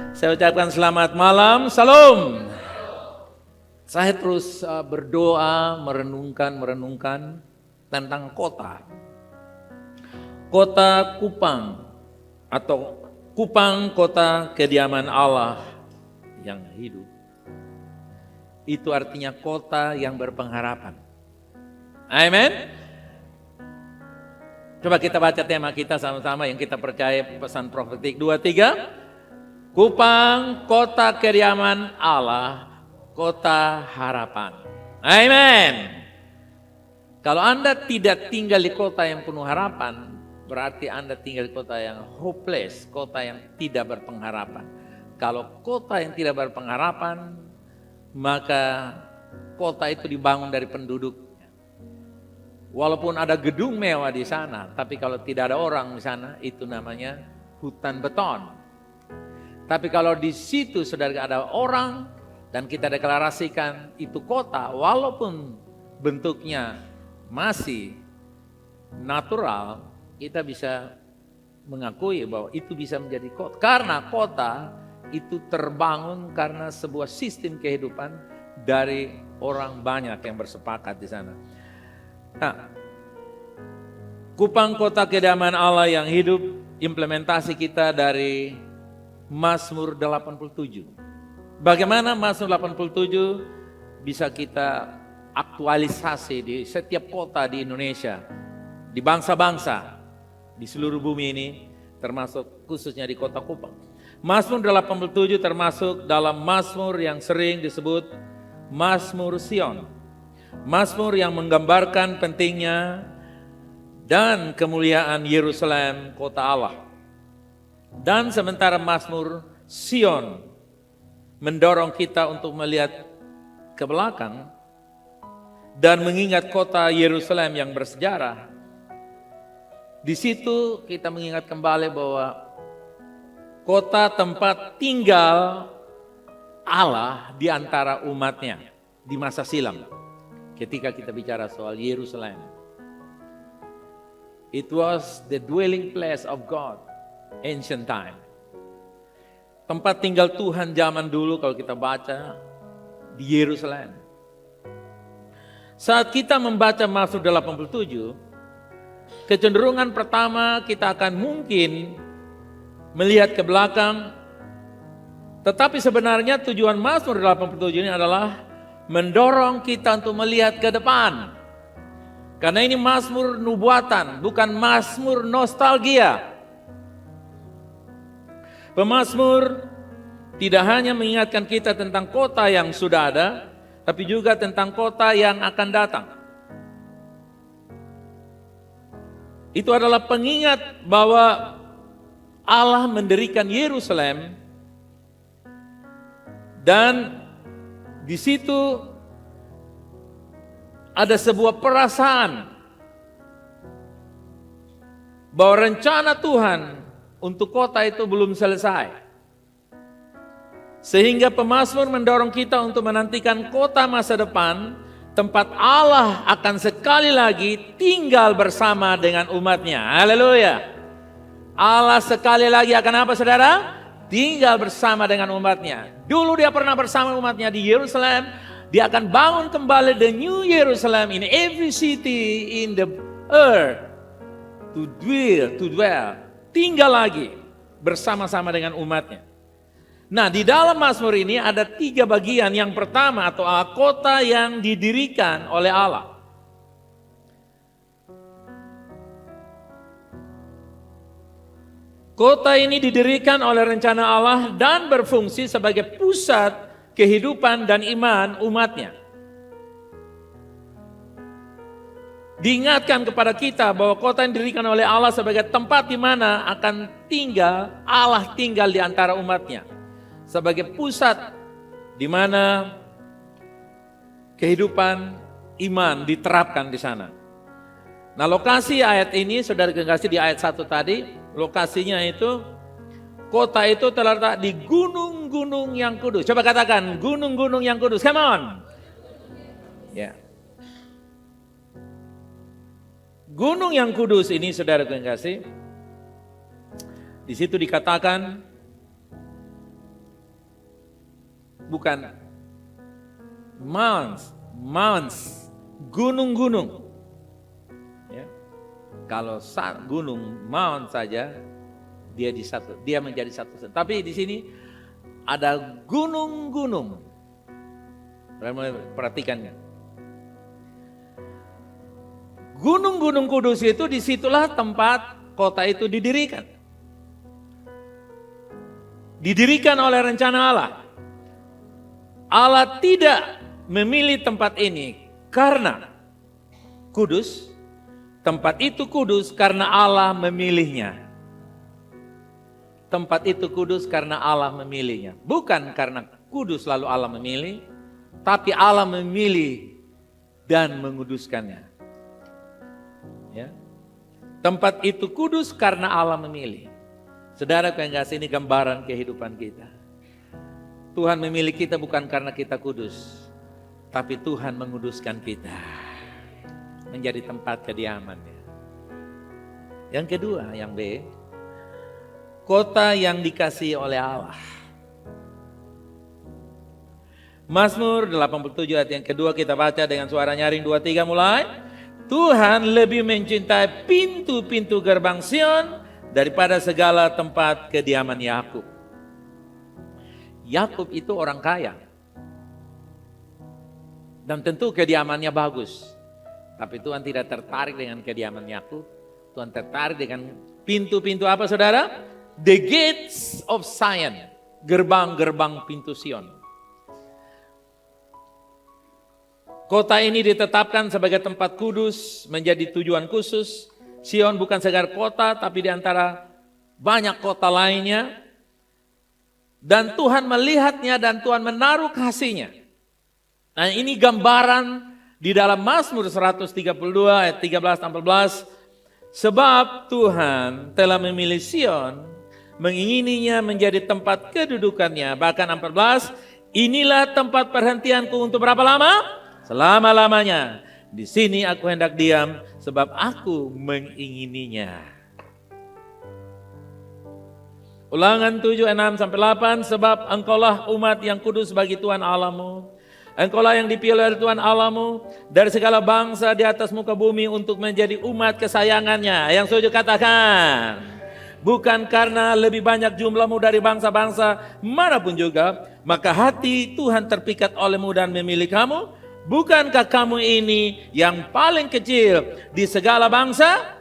Saya ucapkan selamat malam, salam. Saya terus berdoa, merenungkan tentang kota. Kota Kupang atau Kupang, kota kediaman Allah yang hidup. Itu artinya kota yang berpengharapan. Amin. Coba kita baca tema kita sama-sama yang kita percaya, pesan profetik 2-3. Kupang, kota kediaman Allah, kota harapan. Amin. Kalau Anda tidak tinggal di kota yang penuh harapan, berarti Anda tinggal di kota yang hopeless, kota yang tidak berpengharapan. Kalau kota yang tidak berpengharapan, maka kota itu dibangun dari penduduk. Walaupun ada gedung mewah di sana, tapi kalau tidak ada orang di sana, itu namanya hutan beton. Tapi kalau di situ saudara ada orang dan kita deklarasikan itu kota, walaupun bentuknya masih natural, kita bisa mengakui bahwa itu bisa menjadi kota. Karena kota itu terbangun karena sebuah sistem kehidupan dari orang banyak yang bersepakat di sana. Nah, Kupang, kota kediaman Allah yang hidup, implementasi kita dari Mazmur 87. Bagaimana Mazmur 87 bisa kita aktualisasi di setiap kota di Indonesia, di bangsa-bangsa, di seluruh bumi ini, termasuk khususnya di kota Kupang. Mazmur 87 termasuk dalam Mazmur yang sering disebut Mazmur Sion. Mazmur yang menggambarkan pentingnya dan kemuliaan Yerusalem, kota Allah. Dan sementara Mazmur Sion mendorong kita untuk melihat ke belakang dan mengingat kota Yerusalem yang bersejarah. Di situ kita mengingat kembali bahwa kota tempat tinggal Allah di antara umatnya di masa silam. Ketika kita bicara soal Yerusalem, it was the dwelling place of God, ancient time. Tempat tinggal Tuhan zaman dulu kalau kita baca di Yerusalem. Saat kita membaca Mazmur 87, kecenderungan pertama kita akan mungkin melihat ke belakang, tetapi sebenarnya tujuan Mazmur 87 ini adalah mendorong kita untuk melihat ke depan. Karena ini Mazmur nubuatan, bukan Mazmur nostalgia. Pemazmur tidak hanya mengingatkan kita tentang kota yang sudah ada, tapi juga tentang kota yang akan datang. Itu adalah pengingat bahwa Allah mendirikan Yerusalem dan di situ ada sebuah perasaan bahwa rencana Tuhan untuk kota itu belum selesai. Sehingga pemazmur mendorong kita untuk menantikan kota masa depan, tempat Allah akan sekali lagi tinggal bersama dengan umatnya. Haleluya. Allah sekali lagi akan apa saudara? Tinggal bersama dengan umatnya. Dulu dia pernah bersama umatnya di Yerusalem. Dia akan bangun kembali the new Jerusalem in every city in the earth. To dwell. Tinggal lagi bersama-sama dengan umatnya. Nah, di dalam Mazmur ini ada 3 bagian. Yang pertama atau kota yang didirikan oleh Allah. Kota ini didirikan oleh rencana Allah dan berfungsi sebagai pusat kehidupan dan iman umatnya. Diingatkan kepada kita bahwa kota yang didirikan oleh Allah sebagai tempat di mana akan Allah tinggal di antara umatnya. Sebagai pusat di mana kehidupan iman diterapkan di sana. Nah, lokasi ayat ini saudara kasih di ayat 1 tadi, lokasinya itu kota itu terletak di gunung-gunung yang kudus. Coba katakan gunung-gunung yang kudus. Come on. Ya. Gunung yang kudus ini saudara yang kasih, di situ dikatakan bukan mounts, gunung-gunung. Ya. Kalau gunung mount saja, dia menjadi satu. Tapi di sini ada gunung-gunung. Perhatikan. Gunung-gunung kudus itu disitulah tempat kota itu didirikan. Didirikan oleh rencana Allah. Allah tidak memilih tempat ini karena kudus. Tempat itu kudus karena Allah memilihnya. Tempat itu kudus karena Allah memilihnya. Bukan karena kudus lalu Allah memilih, tapi Allah memilih dan menguduskannya. Ya. Tempat itu kudus karena Allah memilih. Saudara yang kasih, ini gambaran kehidupan kita. Tuhan memilih kita bukan karena kita kudus, tapi Tuhan menguduskan kita menjadi tempat kediamannya. Yang kedua, yang B, kota yang dikasihi oleh Allah. Mazmur 87 ayat yang kedua kita baca dengan suara nyaring 2-3 mulai. Tuhan lebih mencintai pintu-pintu gerbang Sion daripada segala tempat kediaman Yakub. Yakub itu orang kaya. Dan tentu kediamannya bagus. Tapi Tuhan tidak tertarik dengan kediaman Yakub. Tuhan tertarik dengan pintu-pintu apa saudara? The gates of Zion. Gerbang-gerbang pintu Sion. Kota ini ditetapkan sebagai tempat kudus, menjadi tujuan khusus. Sion bukan sekedar kota, tapi di antara banyak kota lainnya. Dan Tuhan melihatnya dan Tuhan menaruh kasih-Nya. Nah, ini gambaran di dalam Mazmur 132 ayat 13-14. Sebab Tuhan telah memilih Sion, mengingininya menjadi tempat kedudukannya. Bahkan 14, inilah tempat perhentianku untuk berapa lama? Selama-lamanya. Di sini aku hendak diam sebab aku mengingininya. Ulangan 7:6-8, sebab engkaulah umat yang kudus bagi Tuhan Allahmu. Engkaulah yang dipilih oleh Tuhan Allahmu dari segala bangsa di atas muka bumi untuk menjadi umat kesayangannya. Yang setuju katakan. Bukan karena lebih banyak jumlahmu dari bangsa-bangsa manapun juga, maka hati Tuhan terpikat olehmu dan memilih kamu. Bukankah kamu ini yang paling kecil di segala bangsa?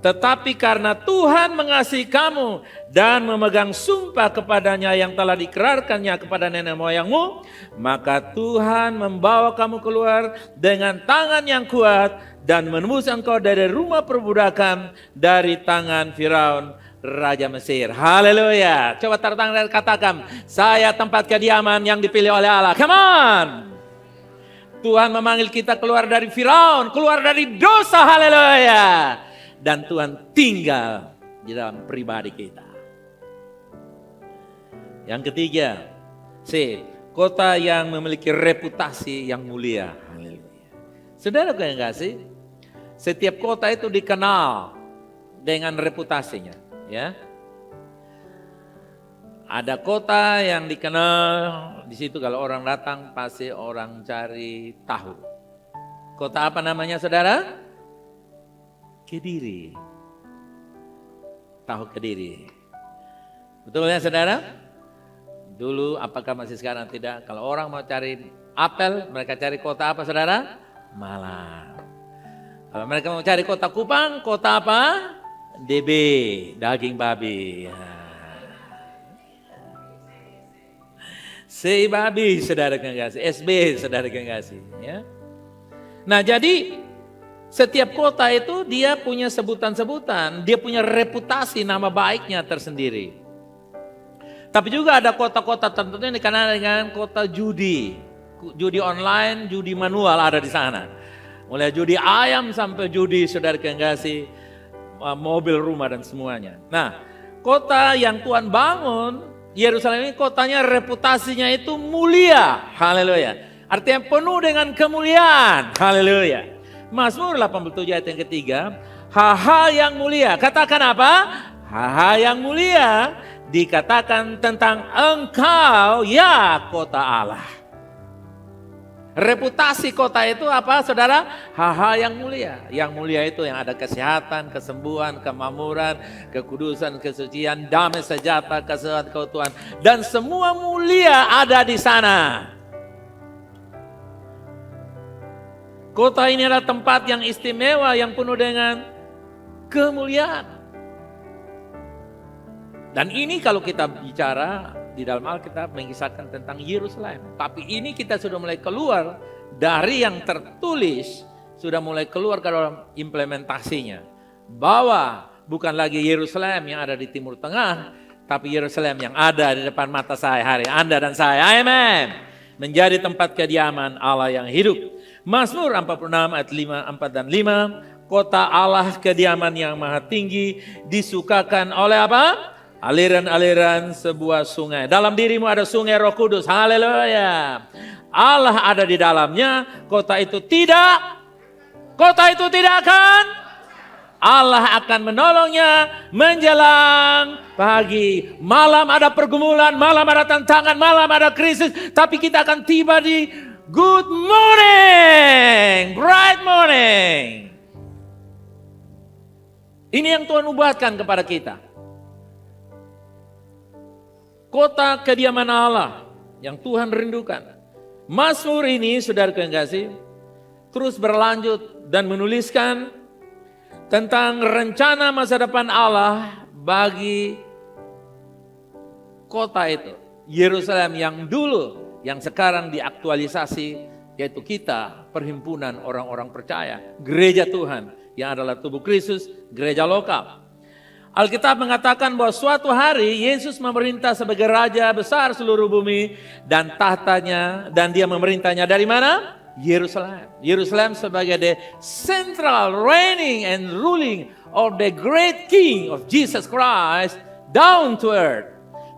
Tetapi karena Tuhan mengasihi kamu dan memegang sumpah kepadanya yang telah diikrarkannya kepada nenek moyangmu, maka Tuhan membawa kamu keluar dengan tangan yang kuat dan menembus engkau dari rumah perbudakan, dari tangan Firaun Raja Mesir. Haleluya. Coba taruh tangan dan katakan, saya tempat kediaman yang dipilih oleh Allah. Come on. Tuhan memanggil kita keluar dari Firaun, keluar dari dosa, haleluya. Dan Tuhan tinggal di dalam pribadi kita. Yang ketiga, C, kota yang memiliki reputasi yang mulia, haleluya. Saudara yang kasih, setiap kota itu dikenal dengan reputasinya, ya. Ada kota yang dikenal, di situ kalau orang datang pasti orang cari tahu. Kota apa namanya saudara? Kediri. Tahu Kediri. Betul ya saudara? Dulu apakah masih sekarang tidak? Kalau orang mau cari apel, mereka cari kota apa saudara? Malang. Kalau mereka mau cari kota Kupang, kota apa? DB, daging babi. C babi, saudara yang kasih, SB, saudara yang kasih. Ya. Nah jadi setiap kota itu dia punya sebutan-sebutan, dia punya reputasi nama baiknya tersendiri. Tapi juga ada kota-kota tertentu yang dikenal dengan kota judi. Judi online, judi manual ada di sana. Mulai judi ayam sampai judi saudara yang kasih, mobil, rumah dan semuanya. Nah kota yang Tuhan bangun, Yerusalem ini kotanya reputasinya itu mulia, haleluya. Artinya penuh dengan kemuliaan, haleluya. Mazmur 87 ayat yang ketiga, hal-hal yang mulia, katakan apa? Hal-hal yang mulia dikatakan tentang engkau ya kota Allah. Reputasi kota itu apa saudara? Hal-hal yang mulia. Yang mulia itu yang ada kesehatan, kesembuhan, kemakmuran, kekudusan, kesucian, damai sejahtera, kesehatan, keutuhan. Dan semua mulia ada di sana. Kota ini adalah tempat yang istimewa, yang penuh dengan kemuliaan. Dan ini kalau kita bicara di dalam Alkitab mengisahkan tentang Yerusalem. Tapi ini kita sudah mulai keluar dari yang tertulis, sudah mulai keluar ke dalam implementasinya. Bahwa bukan lagi Yerusalem yang ada di Timur Tengah, tapi Yerusalem yang ada di depan mata saya hari Anda dan saya. Amin. Menjadi tempat kediaman Allah yang hidup. Mazmur 46 ayat 5, 4 dan 5. Kota Allah kediaman yang maha tinggi disukakan oleh apa? Aliran-aliran sebuah sungai. Dalam dirimu ada sungai Roh Kudus. Haleluya. Allah ada di dalamnya. Kota itu tidak akan. Allah akan menolongnya menjelang pagi. Malam ada pergumulan, malam ada tantangan, malam ada krisis. Tapi kita akan tiba di good morning, bright morning. Ini yang Tuhan ubahkan kepada kita. Kota kediaman Allah yang Tuhan rindukan. Mazmur ini, saudara yang kasih, terus berlanjut dan menuliskan tentang rencana masa depan Allah bagi kota itu. Yerusalem yang dulu, yang sekarang diaktualisasi, yaitu kita, perhimpunan orang-orang percaya. Gereja Tuhan yang adalah tubuh Kristus, gereja lokal. Alkitab mengatakan bahwa suatu hari Yesus memerintah sebagai raja besar seluruh bumi dan tahtanya, dan dia memerintahnya dari mana? Yerusalem. Yerusalem sebagai the central reigning and ruling of the great King of Jesus Christ down to earth.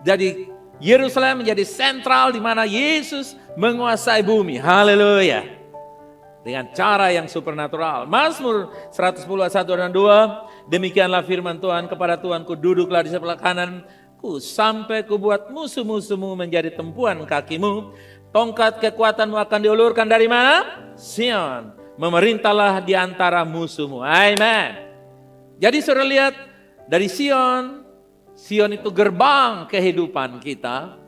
Jadi Yerusalem menjadi sentral di mana Yesus menguasai bumi. Haleluya. Dengan cara yang supernatural. Mazmur 110 ayat 1 dan 2. Demikianlah firman Tuhan kepada Tuhanku, duduklah di sebelah kananku sampai kubuat musuh-musuhmu menjadi tumpuan kakimu. Tongkat kekuatanmu akan diulurkan dari mana? Sion. Memerintahlah di antara musuhmu. Amen. Jadi saudara lihat dari Sion. Sion itu gerbang kehidupan kita.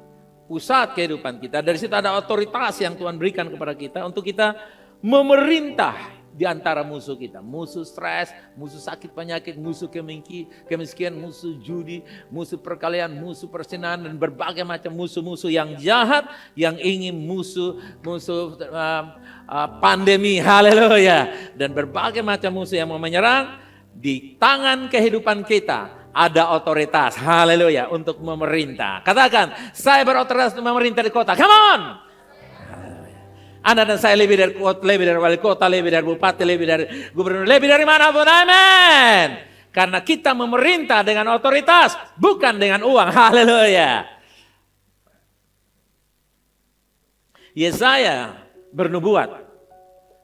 Pusat kehidupan kita. Dari situ ada otoritas yang Tuhan berikan kepada kita untuk kita memerintah di antara musuh kita. Musuh stres, musuh sakit penyakit, musuh kemiskinan, musuh judi, musuh perkelahian, musuh perzinahan, dan berbagai macam musuh-musuh yang jahat, yang ingin musuh pandemi, haleluya. Dan berbagai macam musuh yang mau menyerang. Di tangan kehidupan kita ada otoritas, haleluya, untuk memerintah. Katakan, saya berotoritas untuk memerintah di kota, come on! Anda dan saya lebih dari wali kota, lebih dari bupati, lebih dari gubernur, lebih dari manapun. Amin. Karena kita memerintah dengan otoritas, bukan dengan uang. Haleluya. Yesaya bernubuat.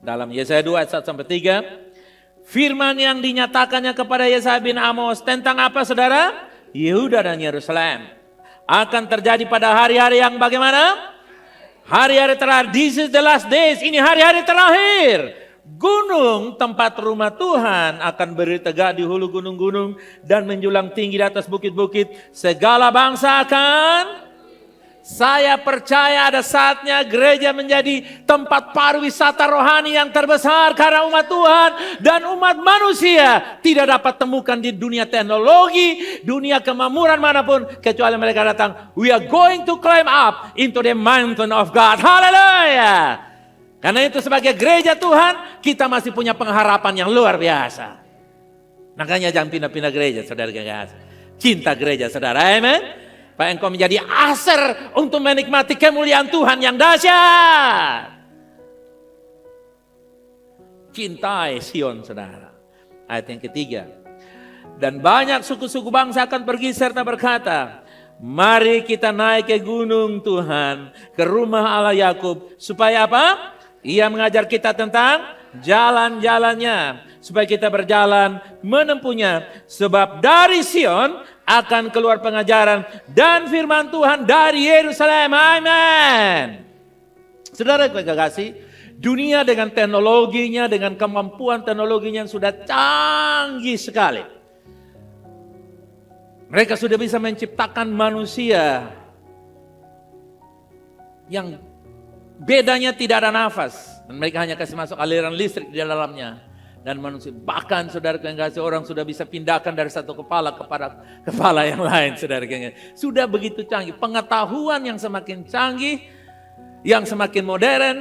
Dalam Yesaya 2 ayat 1 sampai 3. Firman yang dinyatakannya kepada Yesaya bin Amos tentang apa saudara? Yehuda dan Yerusalem. Akan terjadi pada hari-hari yang bagaimana? Hari-hari terakhir, this is the last days, ini hari-hari terakhir. Gunung tempat rumah Tuhan akan berdiri tegak di hulu gunung-gunung dan menjulang tinggi di atas bukit-bukit. Segala bangsa akan. Saya percaya ada saatnya gereja menjadi tempat pariwisata rohani yang terbesar karena umat Tuhan dan umat manusia tidak dapat temukan di dunia teknologi, dunia kemakmuran manapun kecuali mereka datang. We are going to climb up into the mountain of God. Haleluya. Karena itu sebagai gereja Tuhan kita masih punya pengharapan yang luar biasa. Makanya jangan pindah-pindah gereja, saudara guys. Cinta gereja, saudara. Amen. Supaya engkau menjadi aser untuk menikmati kemuliaan Tuhan yang dahsyat. Cintai Sion, saudara. Ayat yang ketiga. Dan banyak suku-suku bangsa akan pergi serta berkata, mari kita naik ke gunung Tuhan, ke rumah Allah Yakub. Supaya apa? Ia mengajar kita tentang jalan-jalannya. Supaya kita berjalan menempuhnya. Sebab dari Sion akan keluar pengajaran dan firman Tuhan dari Yerusalem. Amin. Saudara kekasih, dunia dengan teknologinya, dengan kemampuan teknologinya yang sudah canggih sekali. Mereka sudah bisa menciptakan manusia yang bedanya tidak ada nafas. Dan mereka hanya kasih masuk aliran listrik di dalamnya. Dan manusia, bahkan saudara yang kasih, orang sudah bisa pindahkan dari satu kepala kepada kepala yang lain, saudara yang kasih. Sudah begitu canggih, pengetahuan yang semakin canggih, yang semakin modern,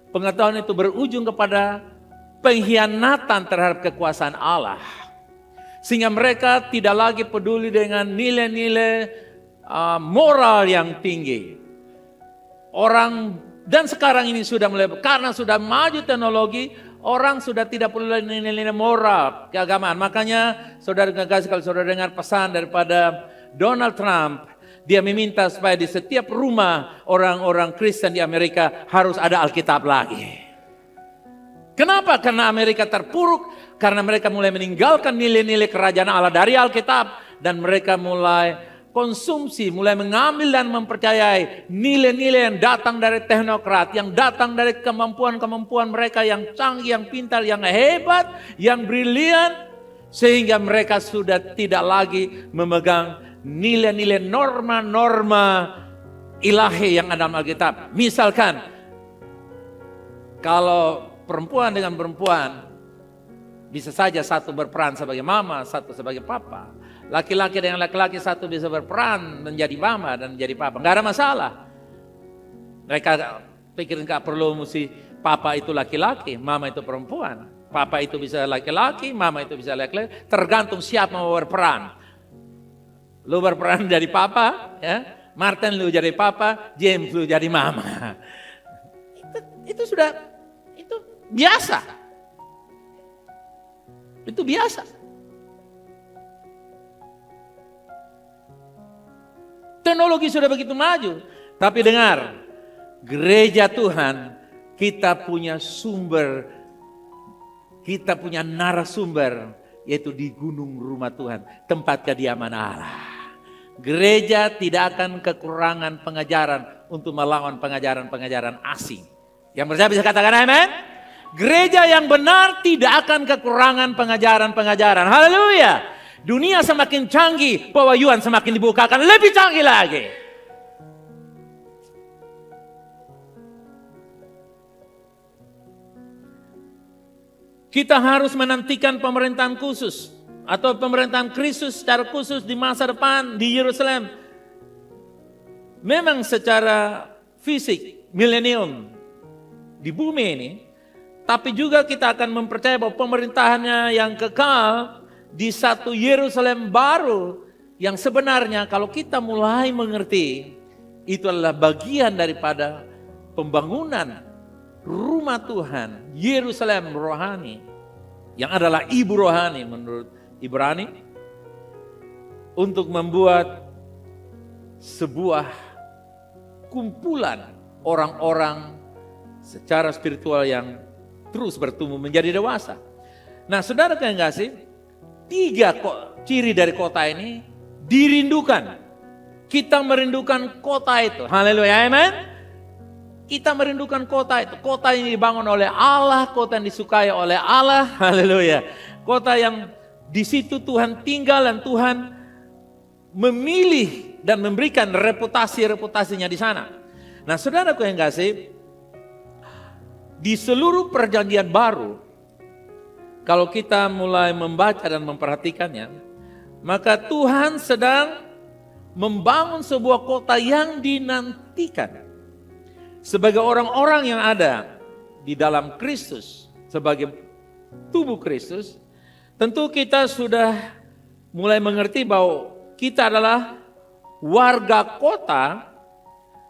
pengetahuan itu berujung kepada pengkhianatan terhadap kekuasaan Allah. Sehingga mereka tidak lagi peduli dengan nilai-nilai moral yang tinggi. Orang, dan sekarang ini sudah mulai, karena sudah maju teknologi, orang sudah tidak perlu nilai-nilai moral keagamaan. Makanya saudara kasih, kalau saudara dengar pesan daripada Donald Trump, dia meminta supaya di setiap rumah orang-orang Kristen di Amerika harus ada Alkitab lagi. Kenapa? Karena Amerika terpuruk, karena mereka mulai meninggalkan nilai-nilai kerajaan Allah dari Alkitab, dan mereka mulai konsumsi, mulai mengambil dan mempercayai nilai-nilai yang datang dari teknokrat, yang datang dari kemampuan-kemampuan mereka yang canggih, yang pintar, yang hebat, yang brilian, sehingga mereka sudah tidak lagi memegang nilai-nilai norma-norma ilahi yang ada dalam Alkitab. Misalkan, kalau perempuan dengan perempuan, bisa saja satu berperan sebagai mama, satu sebagai papa. Laki-laki dengan laki-laki satu bisa berperan menjadi mama dan menjadi papa. Enggak ada masalah. Mereka pikirin gak perlu mesti papa itu laki-laki, mama itu perempuan. Papa itu bisa laki-laki, mama itu bisa laki-laki. Tergantung siapa mau berperan. Lu berperan jadi papa, ya. Martin lu jadi papa, James lu jadi mama. Itu sudah, itu biasa. Itu biasa. Teknologi sudah begitu maju. Tapi dengar, gereja Tuhan, kita punya sumber, kita punya narasumber, yaitu di gunung rumah Tuhan, tempat kediaman Allah. Gereja tidak akan kekurangan pengajaran untuk melawan pengajaran-pengajaran asing. Yang percaya bisa katakan amin? Gereja yang benar tidak akan kekurangan pengajaran-pengajaran. Haleluya! Dunia semakin canggih, pewahyuan semakin dibukakan lebih canggih lagi. Kita harus menantikan pemerintahan khusus atau pemerintahan Kristus secara khusus di masa depan di Yerusalem. Memang secara fisik milenium di bumi ini, tapi juga kita akan mempercayai bahwa pemerintahannya yang kekal di satu Yerusalem baru yang sebenarnya kalau kita mulai mengerti itu adalah bagian daripada pembangunan rumah Tuhan, Yerusalem rohani yang adalah ibu rohani menurut Ibrani, untuk membuat sebuah kumpulan orang-orang secara spiritual yang terus bertumbuh menjadi dewasa. Nah, saudara yang kasih, 3 ciri dari kota ini dirindukan. Kita merindukan kota itu. Haleluya, amen. Kita merindukan kota itu. Kota yang dibangun oleh Allah, kota yang disukai oleh Allah. Haleluya. Kota yang di situ Tuhan tinggal dan Tuhan memilih dan memberikan reputasinya di sana. Nah, saudaraku yang kasih, di seluruh perjanjian baru, kalau kita mulai membaca dan memperhatikannya, maka Tuhan sedang membangun sebuah kota yang dinantikan. Sebagai orang-orang yang ada di dalam Kristus, sebagai tubuh Kristus, tentu kita sudah mulai mengerti bahwa kita adalah warga kota,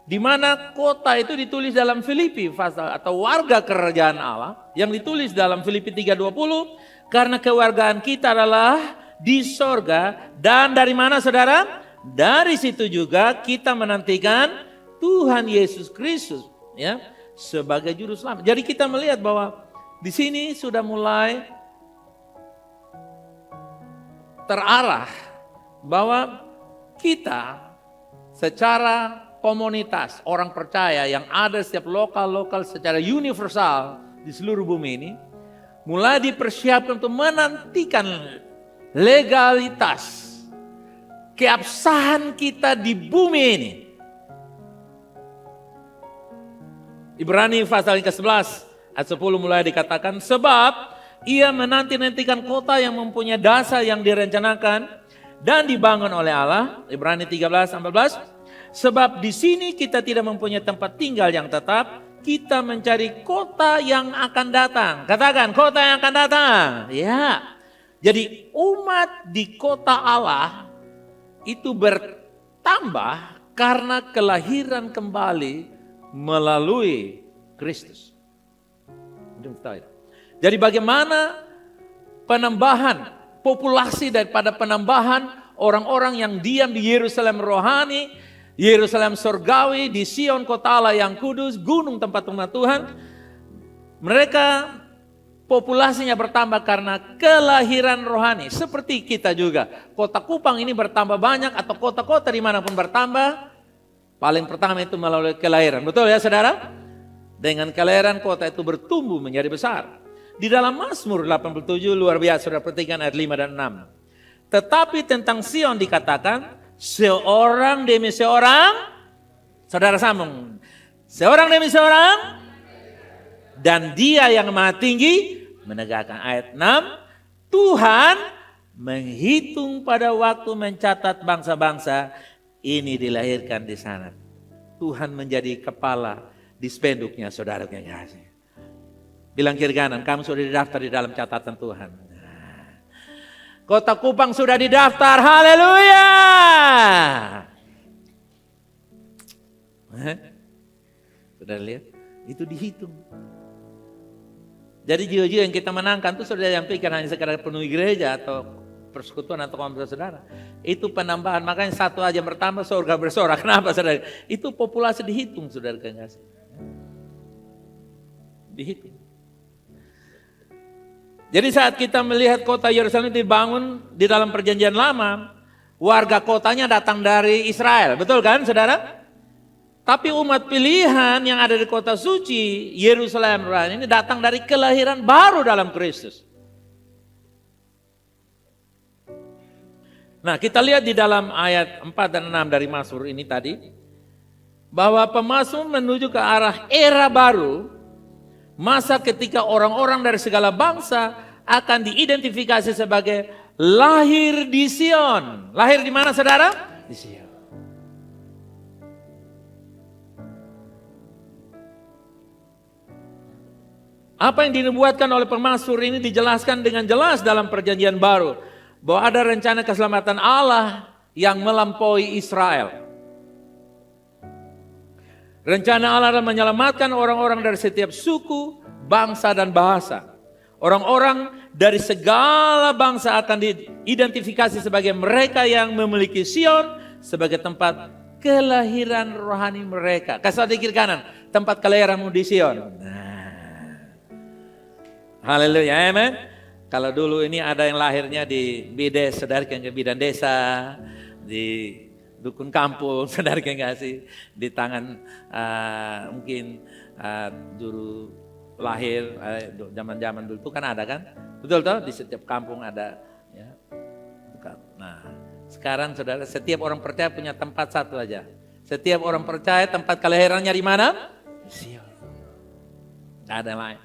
di mana kota itu ditulis dalam Filipi atau warga kerajaan Allah yang ditulis dalam Filipi 3:20, karena kewargaan kita adalah di sorga, dan dari mana saudara? Dari situ juga kita menantikan Tuhan Yesus Kristus, ya, sebagai juru selamat. Jadi kita melihat bahwa di sini sudah mulai terarah bahwa kita secara komunitas orang percaya yang ada setiap lokal secara universal di seluruh bumi ini mulai dipersiapkan untuk menantikan legalitas keabsahan kita di bumi ini. Ibrani pasal ke-11 ayat 10 mulai dikatakan, sebab ia menanti-nantikan kota yang mempunyai dasar yang direncanakan dan dibangun oleh Allah. Ibrani 13-14. Sebab di sini kita tidak mempunyai tempat tinggal yang tetap, kita mencari kota yang akan datang. Katakan, kota yang akan datang. Ya. Jadi umat di kota Allah itu bertambah karena kelahiran kembali melalui Kristus. Jadi bagaimana penambahan populasi daripada penambahan orang-orang yang diam di Yerusalem rohani, Yerusalem surgawi, di Sion kota Allah yang kudus, gunung tempat rumah Tuhan. Mereka populasinya bertambah karena kelahiran rohani. Seperti kita juga. Kota Kupang ini bertambah banyak atau kota-kota dimanapun bertambah. Paling pertama itu melalui kelahiran. Betul ya saudara? Dengan kelahiran kota itu bertumbuh menjadi besar. Di dalam Mazmur 87 luar biasa, saudara perhatikan ayat 5 dan 6. Tetapi tentang Sion dikatakan, seorang demi seorang, saudara sambung, seorang demi seorang, dan dia yang maha tinggi menegakkan. Ayat 6, Tuhan menghitung pada waktu mencatat bangsa-bangsa, ini dilahirkan di sana. Tuhan menjadi kepala di spenduknya saudara yang kasih. Bilang kiri kanan, kamu sudah didaftar di dalam catatan Tuhan. Kota Kupang sudah didaftar, haleluya. Sudah lihat? Itu dihitung. Jadi jiwa-jiwa yang kita menangkan itu sudah yang pikir hanya sekadar penuhi gereja atau persekutuan atau komunitas saudara. Itu penambahan, makanya satu aja bertambah surga bersorak. Kenapa saudara? Itu populasi dihitung saudara yang kasih. Dihitung. Jadi saat kita melihat kota Yerusalem dibangun di dalam perjanjian lama, warga kotanya datang dari Israel, betul kan saudara? Tapi umat pilihan yang ada di kota suci, Yerusalem ini datang dari kelahiran baru dalam Kristus. Nah kita lihat di dalam ayat 4 dan 6 dari Mazmur ini tadi, bahwa pemazmur menuju ke arah era baru, masa ketika orang-orang dari segala bangsa akan diidentifikasi sebagai lahir di Sion. Lahir di mana saudara? Di Sion. Apa yang dinubuatkan oleh pemazmur ini dijelaskan dengan jelas dalam perjanjian baru. Bahwa ada rencana keselamatan Allah yang melampaui Israel. Rencana Allah adalah menyelamatkan orang-orang dari setiap suku, bangsa dan bahasa. Orang-orang dari segala bangsa akan diidentifikasi sebagai mereka yang memiliki Sion sebagai tempat kelahiran rohani mereka. Kasih di kiri kanan, tempat kelahiranmu di Sion. Haleluya, amen. Kalau dulu ini ada yang lahirnya di bides, saudara yang ke bidan desa, di dukun kampung, saudara yang kasih di tangan mungkin juru lahir zaman-zaman dulu itu kan ada kan, betul toh di setiap kampung ada. Ya. Nah sekarang saudara setiap orang percaya punya tempat satu aja. Setiap orang percaya tempat kelahirannya di mana? Sion. Tidak ada yang lain.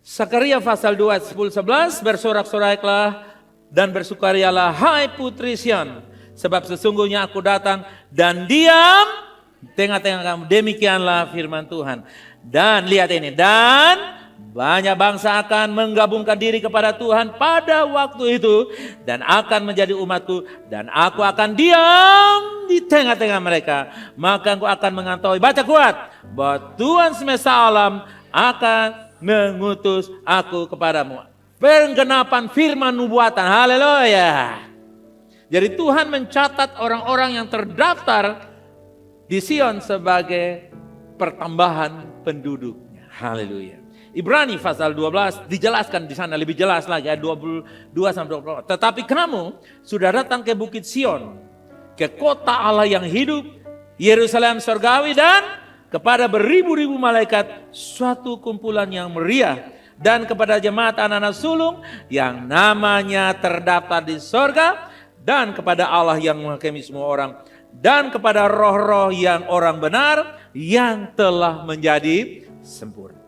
Sakaria pasal 2 10-11 bersorak-soraklah dan bersukarialah hai putri Sion, sebab sesungguhnya aku datang dan diam tengah-tengah kamu. Demikianlah firman Tuhan. Dan lihat ini, dan banyak bangsa akan menggabungkan diri kepada Tuhan pada waktu itu dan akan menjadi umatku, dan aku akan diam di tengah-tengah mereka. Maka aku akan mengetahui, baca kuat, bahwa Tuhan semesta alam akan mengutus aku kepadamu. Penggenapan firman nubuatan, haleluya. Jadi Tuhan mencatat orang-orang yang terdaftar di Sion sebagai pertambahan penduduknya, haleluya. Ibrani pasal 12 dijelaskan di sana lebih jelas lagi ayat 22 sampai 24. Tetapi kamu sudah datang ke Bukit Sion, ke kota Allah yang hidup, Yerusalem surgawi, dan kepada beribu-ribu malaikat, suatu kumpulan yang meriah, dan kepada jemaat anak-anak sulung yang namanya terdaftar di sorga, dan kepada Allah yang menghakimi semua orang, dan kepada roh-roh yang orang benar yang telah menjadi sempurna,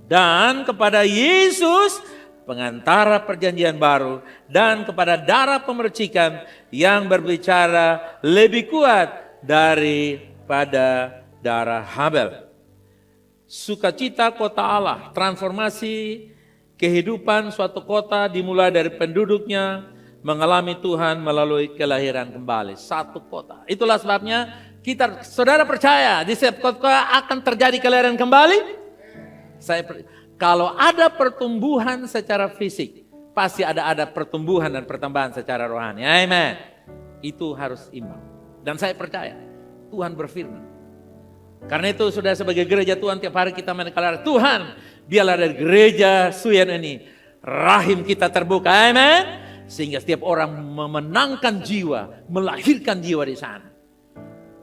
dan kepada Yesus pengantara perjanjian baru, dan kepada darah pemercikan yang berbicara lebih kuat daripada darah Habel. Sukacita kota Allah, transformasi kehidupan suatu kota dimulai dari penduduknya mengalami Tuhan melalui kelahiran kembali. Satu kota. Itulah sebabnya saudara percaya di setiap kota akan terjadi kelahiran kembali? Kalau ada pertumbuhan secara fisik, pasti ada pertumbuhan dan pertambahan secara rohani. Amen. Itu harus imbang. Dan saya percaya Tuhan berfirman. Karena itu sudah sebagai gereja Tuhan tiap hari kita mendeklarasi, Tuhan biarlah dari gereja Suyen ini rahim kita terbuka. Amen. Sehingga setiap orang memenangkan jiwa, melahirkan jiwa di sana.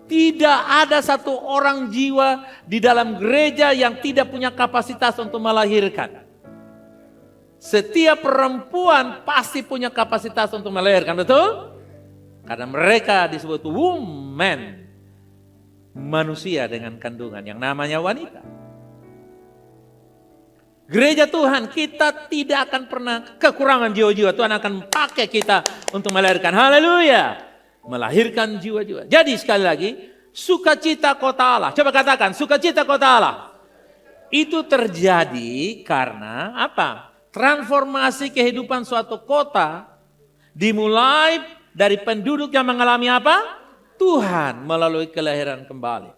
Tidak ada satu orang jiwa di dalam gereja yang tidak punya kapasitas untuk melahirkan. Setiap perempuan pasti punya kapasitas untuk melahirkan, betul? Karena mereka disebut woman, manusia dengan kandungan yang namanya wanita. Gereja Tuhan, kita tidak akan pernah kekurangan jiwa-jiwa. Tuhan akan pakai kita untuk melahirkan. Haleluya. Melahirkan jiwa-jiwa. Jadi sekali lagi, sukacita kota Allah. Coba katakan, sukacita kota Allah. Itu terjadi karena apa? Transformasi kehidupan suatu kota dimulai dari penduduk yang mengalami apa? Tuhan melalui kelahiran kembali.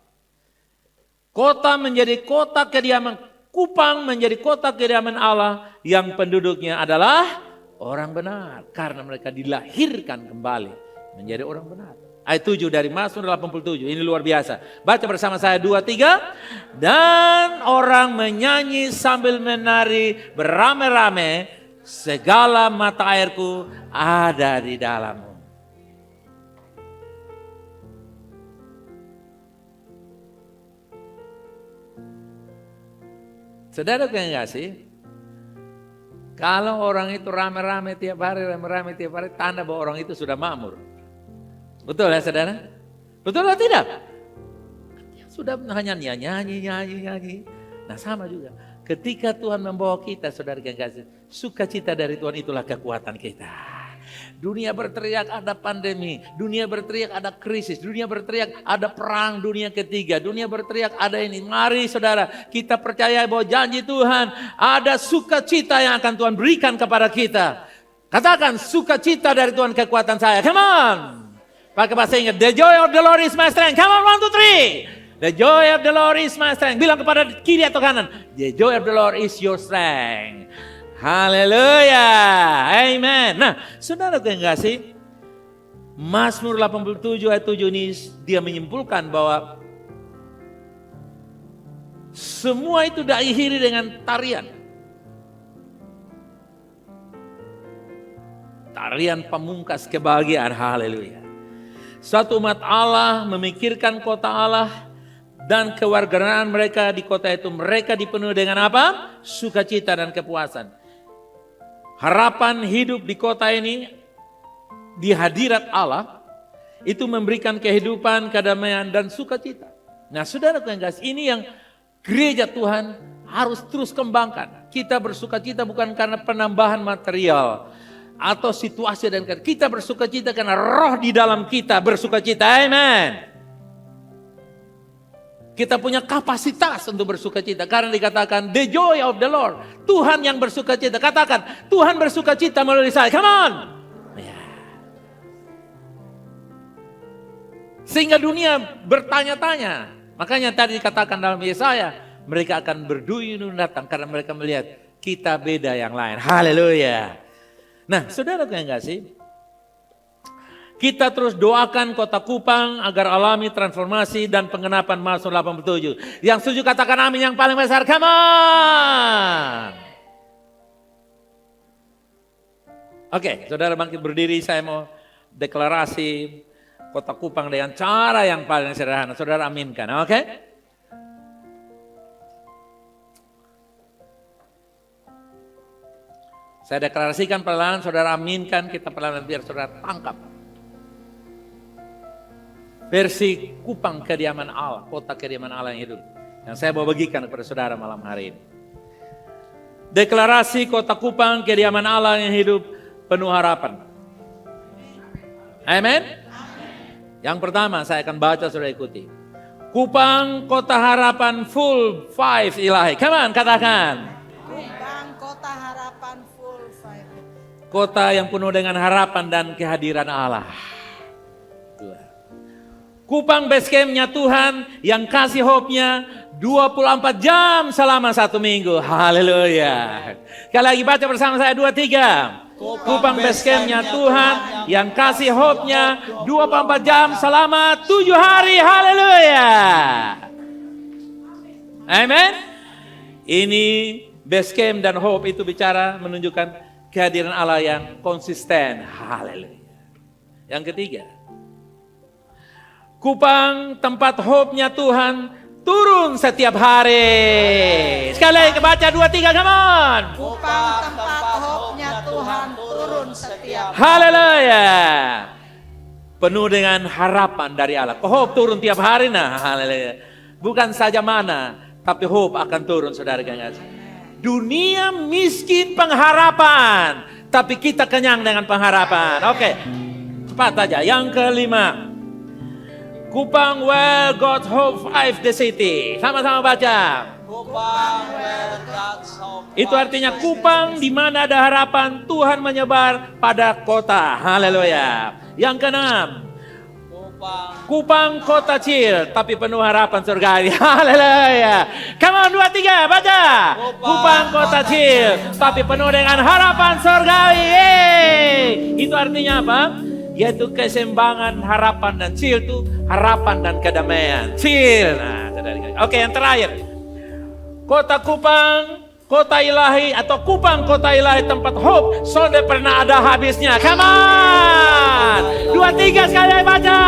Kota menjadi kota kediaman, Kupang menjadi kota kediaman Allah yang penduduknya adalah orang benar. Karena mereka dilahirkan kembali menjadi orang benar. Ayat 7 dari Mazmur 87, ini luar biasa. Baca bersama saya 2, 3. Dan orang menyanyi sambil menari beramai-ramai, segala mata airku ada di dalammu. Saudara yang kasih, kalau orang itu rame-rame tiap hari, tanda bahwa orang itu sudah makmur. Betul ya saudara? Betul atau tidak? Sudah hanya nyanyi. Nah sama juga. Ketika Tuhan membawa kita, saudara yang kasih, sukacita dari Tuhan itulah kekuatan kita. Dunia berteriak ada pandemi, dunia berteriak ada krisis, dunia berteriak ada perang dunia ketiga, dunia berteriak ada ini. Mari saudara, kita percaya bahwa janji Tuhan ada sukacita yang akan Tuhan berikan kepada kita. Katakan, sukacita dari Tuhan kekuatan saya. Come on. Pakai bahasa Inggris, the joy of the Lord is my strength. Come on, 1, 2, 3. The joy of the Lord is my strength. Bilang kepada kiri atau kanan, the joy of the Lord is your strength. Haleluya, amen. Nah, saudara yang kasih, Mazmur 87 ayat 7 ini dia menyimpulkan bahwa semua itu diakhiri dengan tarian. Tarian pamungkas kebahagiaan, haleluya. Suatu umat Allah memikirkan kota Allah dan kewarganegaraan mereka di kota itu. Mereka dipenuhi dengan apa? Sukacita dan kepuasan. Harapan hidup di kota ini, di hadirat Allah, itu memberikan kehidupan, kedamaian, dan sukacita. Nah saudara yang kasih, ini yang gereja Tuhan harus terus kembangkan. Kita bersukacita bukan karena penambahan material atau situasi dan kita bersukacita karena roh di dalam kita bersukacita. Amen. Kita punya kapasitas untuk bersukacita karena dikatakan the joy of the Lord. Tuhan yang bersukacita. Katakan, Tuhan bersukacita melalui saya. Come on. Ya. Sehingga dunia bertanya-tanya. Makanya tadi dikatakan dalam Yesaya, mereka akan berduyun datang karena mereka melihat kita beda yang lain. Haleluya. Nah, saudara yang kasih, Kita terus doakan kota Kupang agar alami transformasi dan pengenapan Mazmur 87. Yang setuju katakan amin yang paling besar. Come on. Oke, saudara bangkit berdiri, saya mau deklarasi kota Kupang dengan cara yang paling sederhana. Saudara aminkan, oke? Saya deklarasikan perlahan, saudara aminkan, kita perlahan biar saudara tangkap. Versi Kupang kediaman Allah, kota kediaman Allah yang hidup. Yang saya mau bagikan kepada saudara malam hari ini. Deklarasi kota Kupang kediaman Allah yang hidup penuh harapan. Amin. Yang pertama saya akan baca, saudara ikuti. Kupang kota harapan full 5 ilahi. Come on, katakan. Kupang kota harapan full 5. Kota yang penuh dengan harapan dan kehadiran Allah. Kupang base camp-nya Tuhan yang kasih hope-nya 24 jam selama 1 minggu. Haleluya. Sekali lagi baca bersama saya 2-3. Kupang base camp-nya Tuhan yang kasih hope-nya 24 jam selama 7 hari. Haleluya. Amin. Ini base camp dan hope itu bicara menunjukkan kehadiran Allah yang konsisten. Haleluya. Yang ketiga, Kupang tempat hope-nya Tuhan turun setiap hari. Sekali lagi baca 2-3, come on. Kupang tempat hope-nya Tuhan turun setiap hari. Haleluya. Penuh dengan harapan dari Allah. Hope turun tiap hari, nah haleluya. Bukan saja mana, tapi hope akan turun, saudara kasih. Dunia miskin pengharapan, tapi kita kenyang dengan pengharapan. Oke, cepat saja. Yang kelima, Kupang where God hope 5 the city. Sama-sama baca. Kupang where God's hope. Itu artinya Kupang di mana ada harapan Tuhan menyebar pada kota. Haleluya. Yang keenam, Kupang kota kecil tapi penuh harapan surgawi. Haleluya. Come on 2-3 baca. Kupang kota kecil tapi penuh dengan harapan surgawi. Itu artinya apa? Yaitu keseimbangan harapan dan chill itu harapan dan kedamaian. Chill. Nah, oke, yang terakhir. Kota Kupang, kota ilahi atau Kupang kota ilahi tempat hope. Sonde pernah ada habisnya. Come on. 2-3 sekali lagi baca.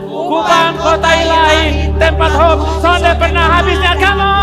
Kupang kota ilahi tempat hope. Sonde pernah habisnya. Come on.